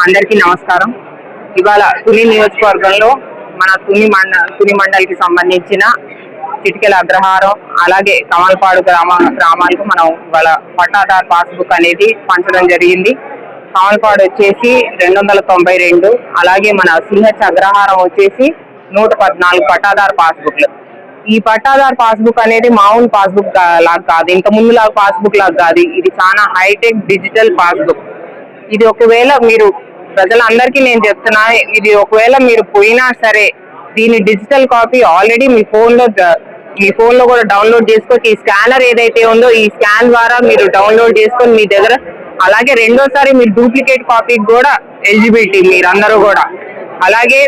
అందరికీ నమస్కారం. ఇవాళ తుని నియోజకవర్గంలో మన తుని మండలికి సంబంధించిన చిటికెల అగ్రహారం అలాగే కమల్పాడు గ్రామాలకు మనం ఇవాళ పట్టాదార్ పాస్బుక్ అనేది పంచడం జరిగింది. కమల్పాడు వచ్చేసి 292, అలాగే మన సిహెచ్ అగ్రహారం వచ్చేసి 114 పట్టాదార్ పాస్బుక్లు. ఈ పట్టాదార్ పాస్బుక్ అనేది మామూలు పాస్బుక్ లాగా కాదు, ఇంత ముందు లాగా పాస్బుక్ లాగా కాదు. ఇది చాలా హైటెక్ డిజిటల్ పాస్బుక్. ఇది ఒకవేళ మీరు ప్రజలందరికీ నేను చెప్తున్నా, ఇది ఒకవేళ మీరు పోయినా సరే దీని డిజిటల్ కాపీ ఆల్రెడీ మీ ఫోన్ లో కూడా డౌన్లోడ్ చేసుకోవచ్చు. ఈ స్కానర్ ఏదైతే ఉందో ఈ స్కాన్ ద్వారా మీరు డౌన్లోడ్ చేసుకొని మీ దగ్గర, అలాగే రెండోసారి మీరు డూప్లికేట్ కాపీకి కూడా ఎలిజిబిలిటీ మీరందరూ కూడా. అలాగే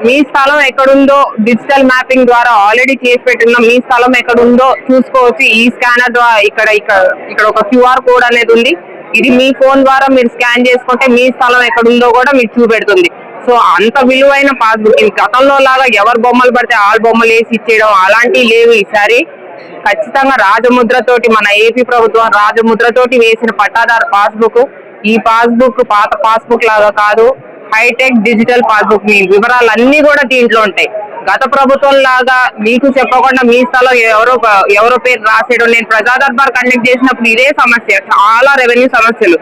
మీ స్థలం ఎక్కడుందో డిజిటల్ మ్యాపింగ్ ద్వారా ఆల్రెడీ చేసి పెట్టున్న మీ స్థలం ఎక్కడుందో చూసుకోవచ్చు. ఈ స్కానర్ ద్వారా ఇక్కడ ఒక క్యూఆర్ కోడ్ అనేది ఉంది. ఇది మీ ఫోన్ ద్వారా మీరు స్కాన్ చేసుకుంటే మీ స్థలం ఎక్కడుందో కూడా మీకు చూపెడుతుంది. సో అంత విలువైన పాస్బుక్. గతంలో లాగా ఎవరు బొమ్మలు పడితే వాళ్ళ బొమ్మలు వేసి ఇచ్చేయడం అలాంటివి లేవు. ఈసారి ఖచ్చితంగా రాజముద్రతోటి, మన ఏపీ ప్రభుత్వం రాజముద్రతోటి వేసిన పట్టాదారు పాస్బుక్. ఈ పాస్బుక్ పాత పాస్బుక్ లాగా కాదు, హైటెక్ డిజిటల్ పాస్బుక్. మీ వివరాలన్నీ కూడా దీంట్లో ఉంటాయి. గత ప్రభుత్వం లాగా మీకు చెప్పకుండా మీ స్థలం ఎవరో పేరు రాసేయడం. నేను ప్రజా దర్బార్ కండక్ట్ చేసినప్పుడు ఇదే సమస్య, చాలా రెవెన్యూ సమస్యలు.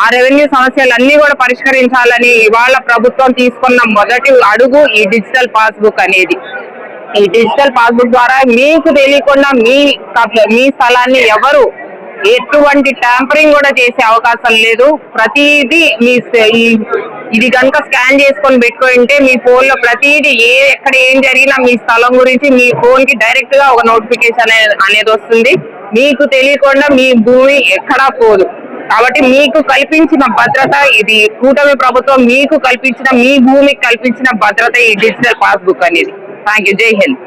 ఆ రెవెన్యూ సమస్యలన్నీ కూడా పరిష్కరించాలని ఇవాళ ప్రభుత్వం తీసుకున్న మొదటి అడుగు ఈ డిజిటల్ పాస్బుక్ అనేది. ఈ డిజిటల్ పాస్బుక్ ద్వారా మీకు తెలియకుండా మీ స్థలాన్ని ఎవరు ఎటువంటి ట్యాంపరింగ్ కూడా చేసే అవకాశం లేదు. ప్రతిదీ ఇది కనుక స్కాన్ చేసుకొని పెట్టుకుంటే మీ ఫోన్ లో ప్రతిదీ ఎక్కడ ఏం జరిగినా మీ స్థలం గురించి మీ ఫోన్ కి డైరెక్ట్ గా ఒక నోటిఫికేషన్ అనేది వస్తుంది. మీకు తెలియకుండా మీ భూమి ఎక్కడా పోదు. కాబట్టి మీకు కల్పించిన భద్రత ఇది. కూటమి ప్రభుత్వం మీకు కల్పించిన, మీ భూమికి కల్పించిన భద్రత ఈ డిజిటల్ పాస్బుక్ అనేది. Thank you. జై హింద్.